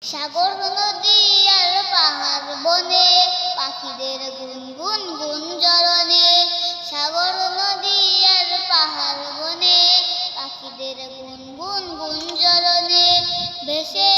সাগর নদী আর পাহাড় বনে পাখিদের গুনগুন গুঞ্জরণে, সাগর নদী আর পাহাড় বনে পাখিদের গুনগুন গুঞ্জরণে, ভেসে